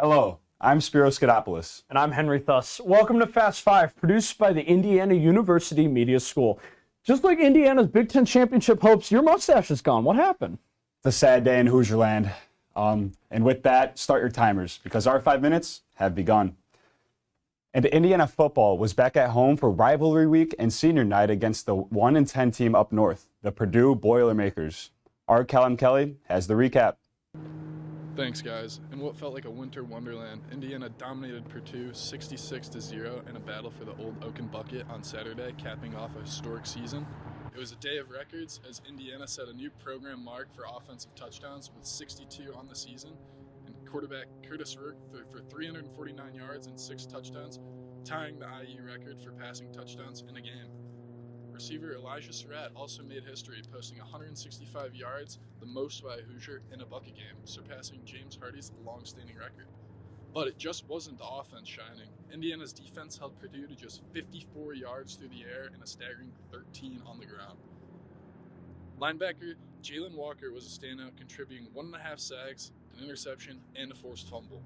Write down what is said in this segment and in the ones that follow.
Hello, I'm Spiros Skidopoulos. And I'm Henry Thuss. Welcome to Fast Five, produced by the Indiana University Media School. Just like Indiana's Big Ten championship hopes, your mustache is gone. What happened? It's a sad day in Hoosier land. And with that, start your timers, because our 5 minutes have begun. And Indiana football was back at home for rivalry week and senior night against the 1-10 team up north, the Purdue Boilermakers. Our Callum Kelly has the recap. Thanks, guys. In what felt like a winter wonderland, Indiana dominated Purdue 66-0 in a battle for the old Oaken Bucket on Saturday, capping off a historic season. It was a day of records as Indiana set a new program mark for offensive touchdowns with 62 on the season, and quarterback Curtis Rourke for 349 yards and 6 touchdowns, tying the IU record for passing touchdowns in a game. Receiver Elijah Surratt also made history, posting 165 yards, the most by a Hoosier in a bucket game, surpassing James Hardy's long-standing record. But it just wasn't the offense shining. Indiana's defense held Purdue to just 54 yards through the air and a staggering 13 on the ground. Linebacker Jalen Walker was a standout, contributing 1.5 sacks, an interception, and a forced fumble.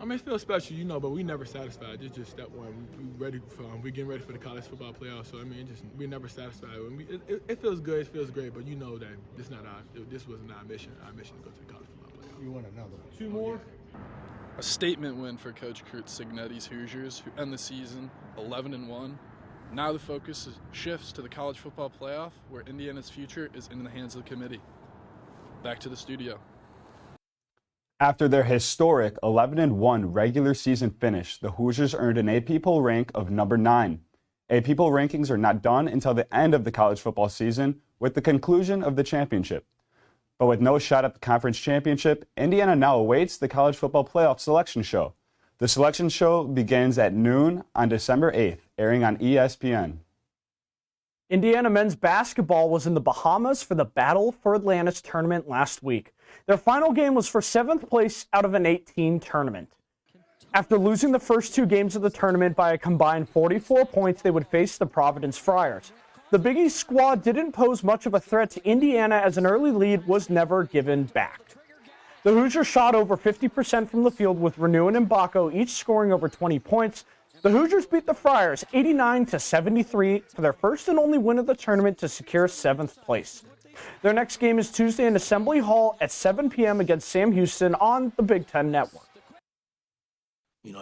I mean, it feels special, but we never satisfied. It's just step one. We're getting ready for the college football playoffs. So I mean, we're never satisfied. It feels good. It feels great. But you know that this wasn't our mission. Our mission to go to the college football playoffs. You want another one? 2 more. A statement win for Coach Kurt Cignetti's Hoosiers, who end the season 11-1. Now the focus shifts to the college football playoff, where Indiana's future is in the hands of the committee. Back to the studio. After their historic 11-1 regular season finish, the Hoosiers earned an AP poll rank of number 9. AP poll rankings are not done until the end of the college football season with the conclusion of the championship. But with no shot at the conference championship, Indiana now awaits the college football playoff selection show. The selection show begins at noon on December 8th, airing on ESPN. Indiana men's basketball was in the Bahamas for the Battle for Atlantis tournament last week. Their final game was for 7th place out of an 8-team tournament. After losing the first 2 games of the tournament by a combined 44 points, they would face the Providence Friars. The Big East squad didn't pose much of a threat to Indiana as an early lead was never given back. The Hoosiers shot over 50% from the field with Renew and Mbako each scoring over 20 points. The Hoosiers beat the Friars 89-73 for their first and only win of the tournament to secure 7th place. Their next game is Tuesday in Assembly Hall at 7 p.m. against Sam Houston on the Big Ten Network.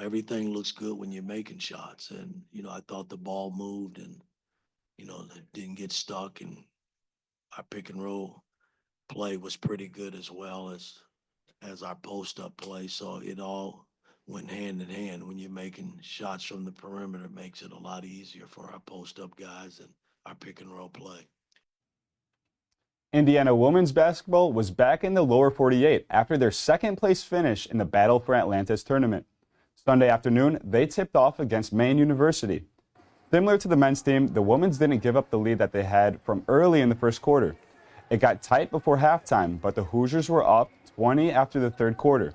Everything looks good when you're making shots. And, I thought the ball moved and, it didn't get stuck. And our pick and roll play was pretty good as well as our post-up play. So it all went hand in hand. When you're making shots from the perimeter, it makes it a lot easier for our post-up guys and our pick and roll play. Indiana women's basketball was back in the lower 48 after their 2nd place finish in the Battle for Atlantis tournament. Sunday afternoon, they tipped off against Maine University. Similar to the men's team, the women's didn't give up the lead that they had from early in the first quarter. It got tight before halftime, but the Hoosiers were up 20 after the 3rd quarter.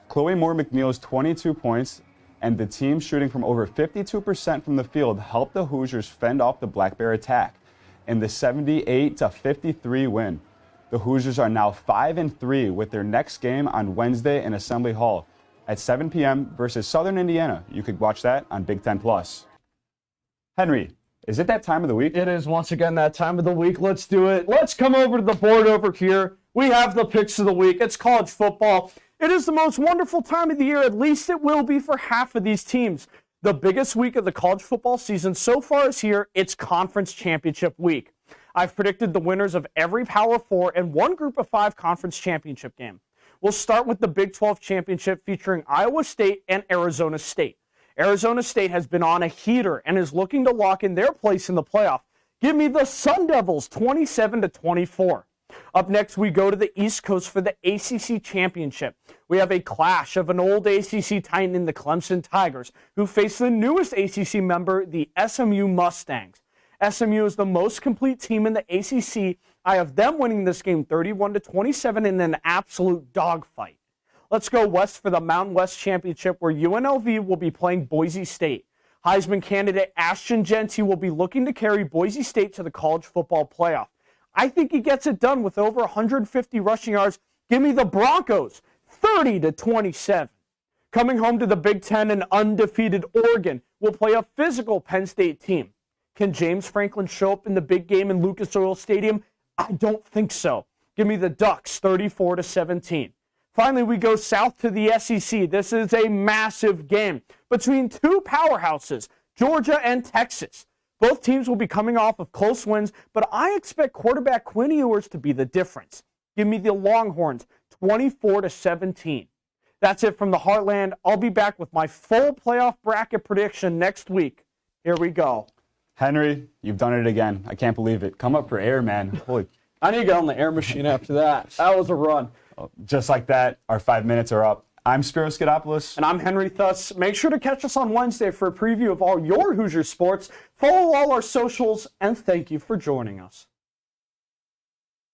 Chloe Moore McNeil's 22 points and the team shooting from over 52% from the field helped the Hoosiers fend off the Black Bear attack in the 78-53 win. The Hoosiers are now 5-3 with their next game on Wednesday in Assembly Hall at 7 p.m. versus Southern Indiana. You could watch that on Big Ten Plus. Henry, is it that time of the week? It is once again that time of the week. Let's do it. Let's come over to the board over here. We have the picks of the week. It's college football. It is the most wonderful time of the year. At least it will be for half of these teams. The biggest week of the college football season so far is here. It's conference championship week. I've predicted the winners of every Power 4 and one Group of 5 conference championship game. We'll start with the Big 12 championship featuring Iowa State and Arizona State. Arizona State has been on a heater and is looking to lock in their place in the playoff. Give me the Sun Devils 27-24. Up next, we go to the East Coast for the ACC Championship. We have a clash of an old ACC Titan in the Clemson Tigers, who face the newest ACC member, the SMU Mustangs. SMU is the most complete team in the ACC. I have them winning this game 31-27 in an absolute dogfight. Let's go west for the Mountain West Championship, where UNLV will be playing Boise State. Heisman candidate Ashton Jeanty will be looking to carry Boise State to the college football playoff. I think he gets it done with over 150 rushing yards. Give me the Broncos, 30-27. Coming home to the Big Ten, an undefeated Oregon will play a physical Penn State team. Can James Franklin show up in the big game in Lucas Oil Stadium? I don't think so. Give me the Ducks 34-17. Finally, we go south to the SEC. This is a massive game between two powerhouses, Georgia and Texas. Both teams will be coming off of close wins, but I expect quarterback Quinn Ewers to be the difference. Give me the Longhorns 24-17. That's it from the Heartland. I'll be back with my full playoff bracket prediction next week. Here we go. Henry, you've done it again. I can't believe it. Come up for air, man. Holy. I need to get on the air machine after that. That was a run. Just like that, our 5 minutes are up. I'm Spiro Skidopoulos. And I'm Henry Thuss. Make sure to catch us on Wednesday for a preview of all your Hoosier sports. Follow all our socials, and thank you for joining us.